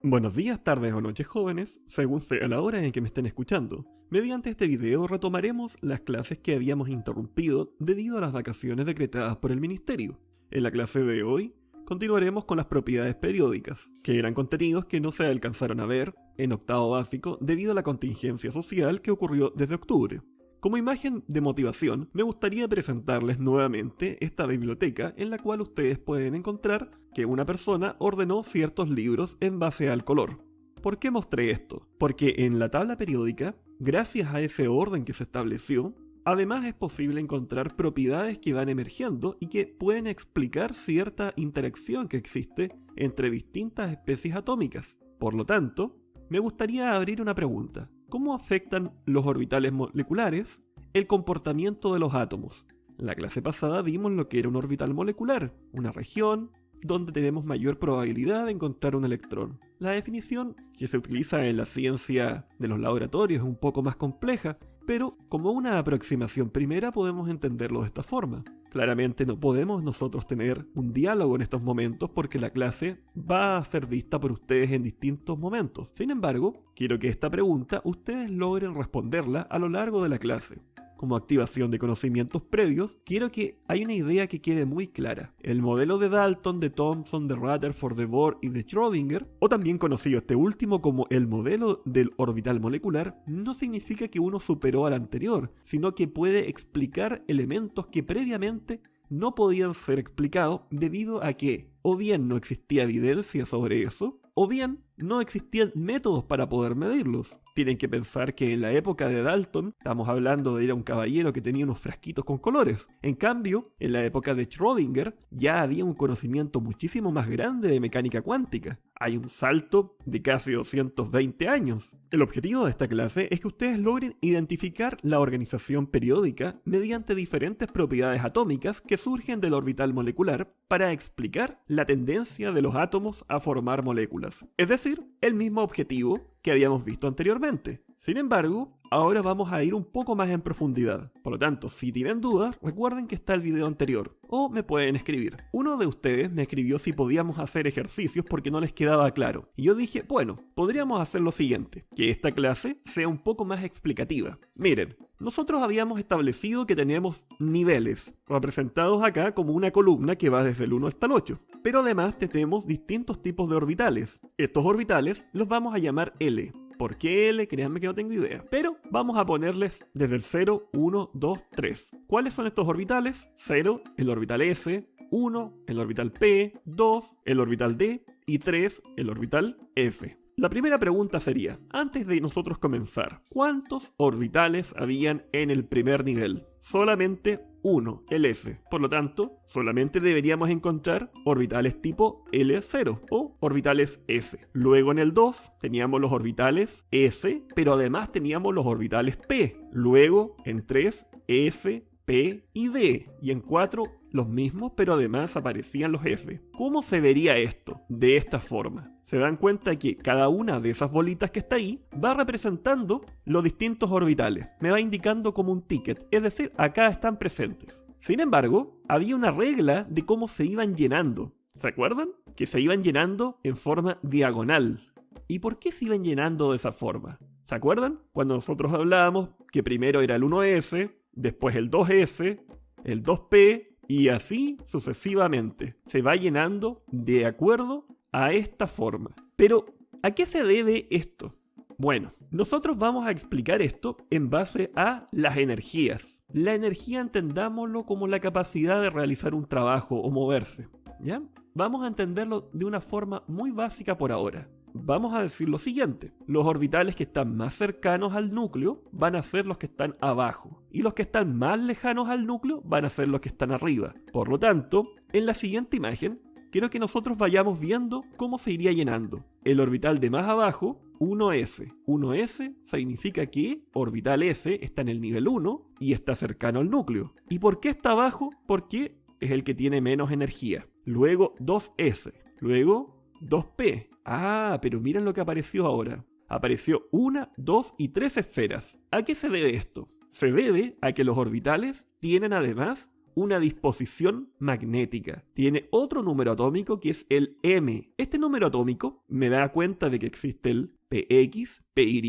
Buenos días, tardes o noches jóvenes, según sea la hora en que me estén escuchando. Mediante este video retomaremos las clases que habíamos interrumpido debido a las vacaciones decretadas por el ministerio. En la clase de hoy, continuaremos con las propiedades periódicas, que eran contenidos que no se alcanzaron a ver en octavo básico debido a la contingencia social que ocurrió desde octubre. Como imagen de motivación, me gustaría presentarles nuevamente esta biblioteca en la cual ustedes pueden encontrar que una persona ordenó ciertos libros en base al color. ¿Por qué mostré esto? Porque en la tabla periódica, gracias a ese orden que se estableció, además es posible encontrar propiedades que van emergiendo y que pueden explicar cierta interacción que existe entre distintas especies atómicas. Por lo tanto, me gustaría abrir una pregunta. ¿Cómo afectan los orbitales moleculares el comportamiento de los átomos? En la clase pasada vimos lo que era un orbital molecular, una región donde tenemos mayor probabilidad de encontrar un electrón. La definición que se utiliza en la ciencia de los laboratorios es un poco más compleja, pero como una aproximación primera podemos entenderlo de esta forma. Claramente no podemos nosotros tener un diálogo en estos momentos porque la clase va a ser vista por ustedes en distintos momentos. Sin embargo, quiero que esta pregunta ustedes logren responderla a lo largo de la clase. Como activación de conocimientos previos, quiero que haya una idea que quede muy clara. El modelo de Dalton, de Thomson, de Rutherford, de Bohr y de Schrödinger, o también conocido este último como el modelo del orbital molecular, no significa que uno superó al anterior, sino que puede explicar elementos que previamente no podían ser explicados debido a que o bien no existía evidencia sobre eso, o bien no existían métodos para poder medirlos. Tienen que pensar que en la época de Dalton, estamos hablando de ir a un caballero que tenía unos frasquitos con colores. En cambio, en la época de Schrödinger, ya había un conocimiento muchísimo más grande de mecánica cuántica. Hay un salto de casi 220 años. El objetivo de esta clase es que ustedes logren identificar la organización periódica mediante diferentes propiedades atómicas que surgen del orbital molecular para explicar la tendencia de los átomos a formar moléculas. Es decir, el mismo objetivo que habíamos visto anteriormente. Sin embargo, ahora vamos a ir un poco más en profundidad. Por lo tanto, si tienen dudas, recuerden que está el video anterior, o me pueden escribir. Uno de ustedes me escribió si podíamos hacer ejercicios porque no les quedaba claro. Y yo dije, bueno, podríamos hacer lo siguiente, que esta clase sea un poco más explicativa. Miren, nosotros habíamos establecido que teníamos niveles, representados acá como una columna que va desde el 1 hasta el 8. Pero además tenemos distintos tipos de orbitales. Estos orbitales los vamos a llamar L. ¿Por qué L? Créanme que no tengo idea. Pero vamos a ponerles desde el 0, 1, 2, 3. ¿Cuáles son estos orbitales? 0, el orbital S, 1, el orbital P, 2, el orbital D y 3, el orbital F. La primera pregunta sería, antes de nosotros comenzar, ¿cuántos orbitales habían en el primer nivel? Solamente uno, el S. Por lo tanto, solamente deberíamos encontrar orbitales tipo L0 o orbitales S. Luego en el 2 teníamos los orbitales S, pero además teníamos los orbitales P. Luego en 3, S, P y D. Y en 4 los mismos, pero además aparecían los F. ¿Cómo se vería esto? De esta forma. Se dan cuenta que cada una de esas bolitas que está ahí va representando los distintos orbitales. Me va indicando como un ticket, es decir, acá están presentes. Sin embargo, había una regla de cómo se iban llenando. ¿Se acuerdan? Que se iban llenando en forma diagonal. ¿Y por qué se iban llenando de esa forma? ¿Se acuerdan? Cuando nosotros hablábamos que primero era el 1S, después el 2S, el 2P y así sucesivamente. Se va llenando de acuerdo a esta forma. Pero, ¿a qué se debe esto? Bueno, nosotros vamos a explicar esto en base a las energías. La energía entendámoslo como la capacidad de realizar un trabajo o moverse, ¿ya? Vamos a entenderlo de una forma muy básica por ahora. Vamos a decir lo siguiente, los orbitales que están más cercanos al núcleo van a ser los que están abajo y los que están más lejanos al núcleo van a ser los que están arriba. Por lo tanto, en la siguiente imagen, quiero que nosotros vayamos viendo cómo se iría llenando. El orbital de más abajo, 1S. 1S significa que orbital S está en el nivel 1 y está cercano al núcleo. ¿Y por qué está abajo? Porque es el que tiene menos energía. Luego 2S. Luego 2P. Ah, pero miren lo que apareció ahora. Apareció 1, 2 y 3 esferas. ¿A qué se debe esto? Se debe a que los orbitales tienen además una disposición magnética. Tiene otro número atómico que es el M. Este número atómico me da cuenta de que existe el px, py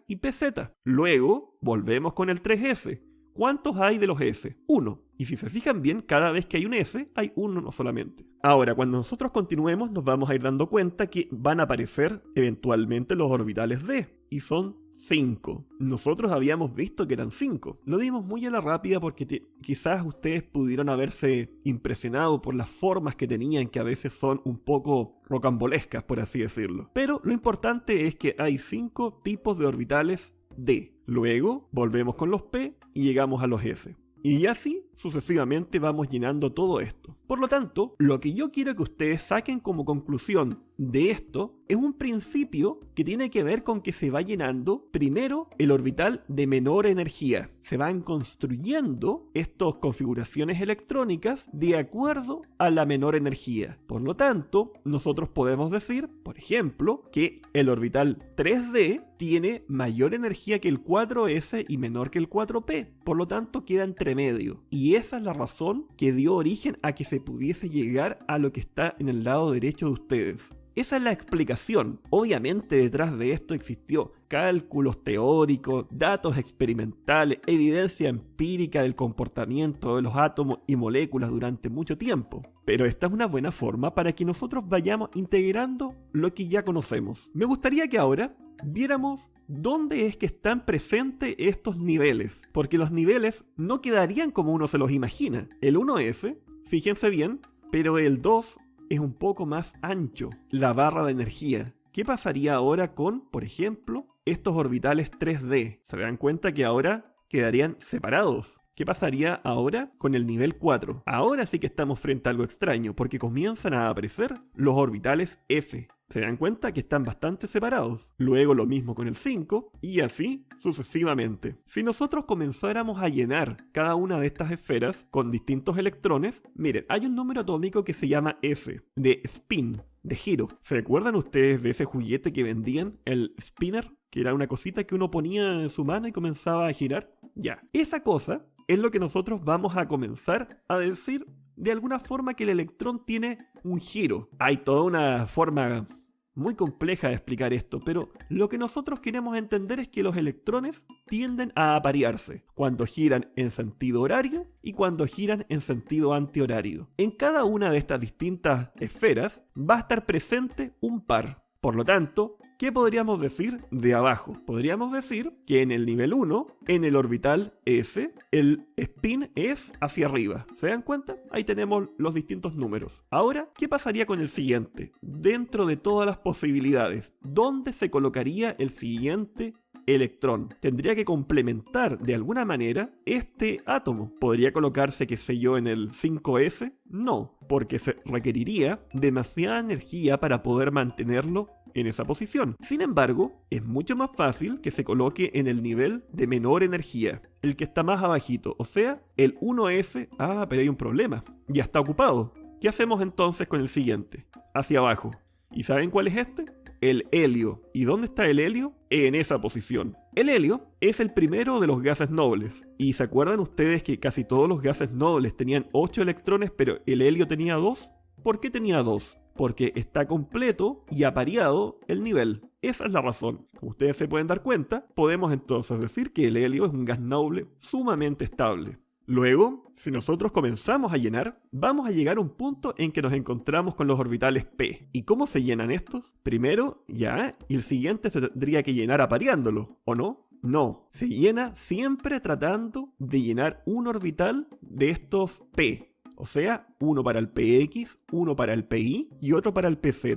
y pz. Luego volvemos con el 3s. ¿Cuántos hay de los S? 1. Y si se fijan bien, cada vez que hay un S, hay uno no solamente. Ahora, cuando nosotros continuemos, nos vamos a ir dando cuenta que van a aparecer eventualmente los orbitales D. Y son 5. Nosotros habíamos visto que eran 5. Lo dimos muy a la rápida porque quizás ustedes pudieron haberse impresionado por las formas que tenían, que a veces son un poco rocambolescas, por así decirlo. Pero lo importante es que hay 5 tipos de orbitales D. Luego volvemos con los P y llegamos a los S. Y así sucesivamente vamos llenando todo esto. Por lo tanto, lo que yo quiero que ustedes saquen como conclusión de esto es un principio que tiene que ver con que se va llenando primero el orbital de menor energía. Se van construyendo estas configuraciones electrónicas de acuerdo a la menor energía. Por lo tanto, nosotros podemos decir, por ejemplo, que el orbital 3D tiene mayor energía que el 4S y menor que el 4P. Por lo tanto, queda entre medio. Y esa es la razón que dio origen a que se pudiese llegar a lo que está en el lado derecho de ustedes. Esa es la explicación. Obviamente detrás de esto existió cálculos teóricos, datos experimentales, evidencia empírica del comportamiento de los átomos y moléculas durante mucho tiempo. Pero esta es una buena forma para que nosotros vayamos integrando lo que ya conocemos. Me gustaría que ahora viéramos dónde es que están presentes estos niveles, porque los niveles no quedarían como uno se los imagina. El 1S, fíjense bien, pero el 2 es un poco más ancho, la barra de energía. ¿Qué pasaría ahora con, por ejemplo, estos orbitales 3D? ¿Se dan cuenta que ahora quedarían separados? ¿Qué pasaría ahora con el nivel 4? Ahora sí que estamos frente a algo extraño, porque comienzan a aparecer los orbitales F. ¿Se dan cuenta que están bastante separados? Luego lo mismo con el 5 y así sucesivamente. Si nosotros comenzáramos a llenar cada una de estas esferas con distintos electrones, miren, hay un número atómico que se llama S, de spin, de giro. ¿Se acuerdan ustedes de ese juguete que vendían, el spinner? Que era una cosita que uno ponía en su mano y comenzaba a girar. Ya, esa cosa es lo que nosotros vamos a comenzar a decir de alguna forma que el electrón tiene un giro. Hay toda una forma muy compleja de explicar esto, pero lo que nosotros queremos entender es que los electrones tienden a aparearse cuando giran en sentido horario y cuando giran en sentido antihorario. En cada una de estas distintas esferas va a estar presente un par. Por lo tanto, ¿qué podríamos decir de abajo? Podríamos decir que en el nivel 1, en el orbital S, el spin es hacia arriba. ¿Se dan cuenta? Ahí tenemos los distintos números. Ahora, ¿qué pasaría con el siguiente? Dentro de todas las posibilidades, ¿dónde se colocaría el siguiente electrón? Tendría que complementar de alguna manera este átomo. ¿Podría colocarse, qué sé yo, en el 5S? No, porque se requeriría demasiada energía para poder mantenerlo en esa posición. Sin embargo, es mucho más fácil que se coloque en el nivel de menor energía, el que está más abajito, o sea, el 1S. Ah, pero hay un problema, ya está ocupado. ¿Qué hacemos entonces con el siguiente? Hacia abajo. ¿Y saben cuál es este? El helio. ¿Y dónde está el helio? En esa posición. El helio es el primero de los gases nobles. ¿Y se acuerdan ustedes que casi todos los gases nobles tenían 8 electrones, pero el helio tenía 2? ¿Por qué tenía 2? Porque está completo y apareado el nivel. Esa es la razón. Como ustedes se pueden dar cuenta, podemos entonces decir que el helio es un gas noble sumamente estable. Luego, si nosotros comenzamos a llenar, vamos a llegar a un punto en que nos encontramos con los orbitales P. ¿Y cómo se llenan estos? Primero, ya, y el siguiente se tendría que llenar apareándolo, ¿o no? No, se llena siempre tratando de llenar un orbital de estos P. O sea, uno para el PX, uno para el PI y otro para el PZ.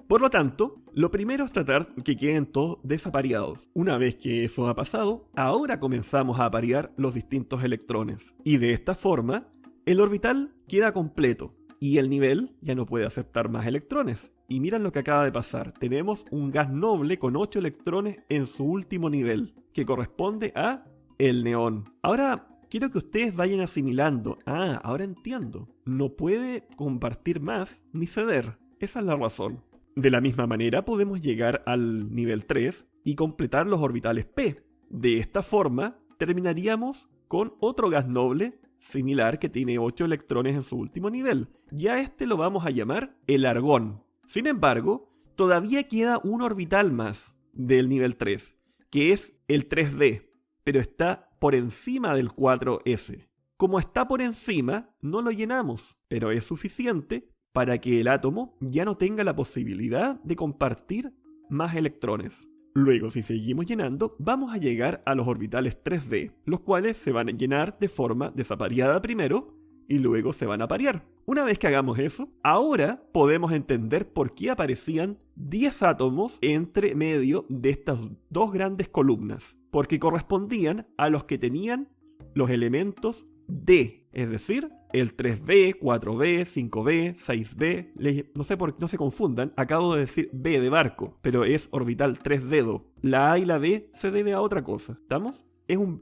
Por lo tanto, lo primero es tratar que queden todos desapareados. Una vez que eso ha pasado, ahora comenzamos a aparear los distintos electrones. Y de esta forma, el orbital queda completo y el nivel ya no puede aceptar más electrones. Y miren lo que acaba de pasar. Tenemos un gas noble con 8 electrones en su último nivel, que corresponde a el neón. Ahora, quiero que ustedes vayan asimilando. Ah, ahora entiendo. No puede compartir más ni ceder. Esa es la razón. De la misma manera podemos llegar al nivel 3 y completar los orbitales P. De esta forma terminaríamos con otro gas noble similar que tiene 8 electrones en su último nivel. Ya este lo vamos a llamar el argón. Sin embargo, todavía queda un orbital más del nivel 3, que es el 3d, pero está por encima del 4s. Como está por encima, no lo llenamos, pero es suficiente para que el átomo ya no tenga la posibilidad de compartir más electrones. Luego, si seguimos llenando, vamos a llegar a los orbitales 3d, los cuales se van a llenar de forma desapareada primero y luego se van a parear. Una vez que hagamos eso, ahora podemos entender por qué aparecían 10 átomos entre medio de estas dos grandes columnas, porque correspondían a los que tenían los elementos D, es decir, el 3b, 4b, 5b, 6b, no se confundan, acabo de decir B de barco, pero es orbital 3 dedo. La A y la B se debe a otra cosa, ¿estamos?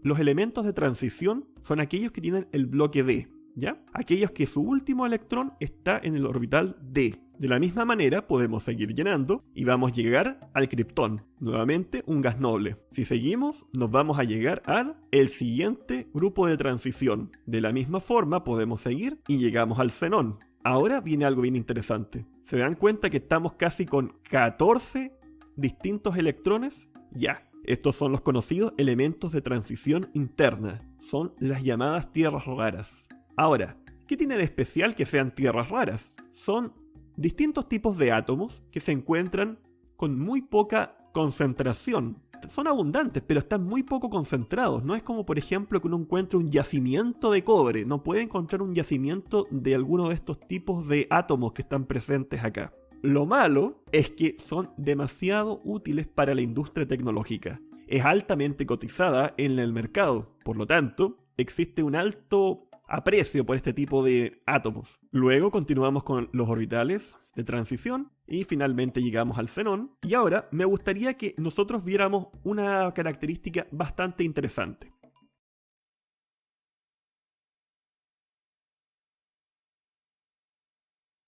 Los elementos de transición son aquellos que tienen el bloque D, ¿ya? Aquellos que su último electrón está en el orbital D. De la misma manera podemos seguir llenando y vamos a llegar al criptón, nuevamente un gas noble. Si seguimos, nos vamos a llegar al siguiente grupo de transición. De la misma forma podemos seguir y llegamos al xenón. Ahora viene algo bien interesante. ¿Se dan cuenta que estamos casi con 14 distintos electrones? Ya, estos son los conocidos elementos de transición interna. Son las llamadas tierras raras. Ahora, ¿qué tiene de especial que sean tierras raras? Son distintos tipos de átomos que se encuentran con muy poca concentración. Son abundantes, pero están muy poco concentrados. No es como, por ejemplo, que uno encuentre un yacimiento de cobre. No puede encontrar un yacimiento de alguno de estos tipos de átomos que están presentes acá. Lo malo es que son demasiado útiles para la industria tecnológica. Es altamente cotizada en el mercado. Por lo tanto, existe un alto aprecio por este tipo de átomos. Luego continuamos con los orbitales de transición y finalmente llegamos al xenón. Y ahora me gustaría que nosotros viéramos una característica bastante interesante.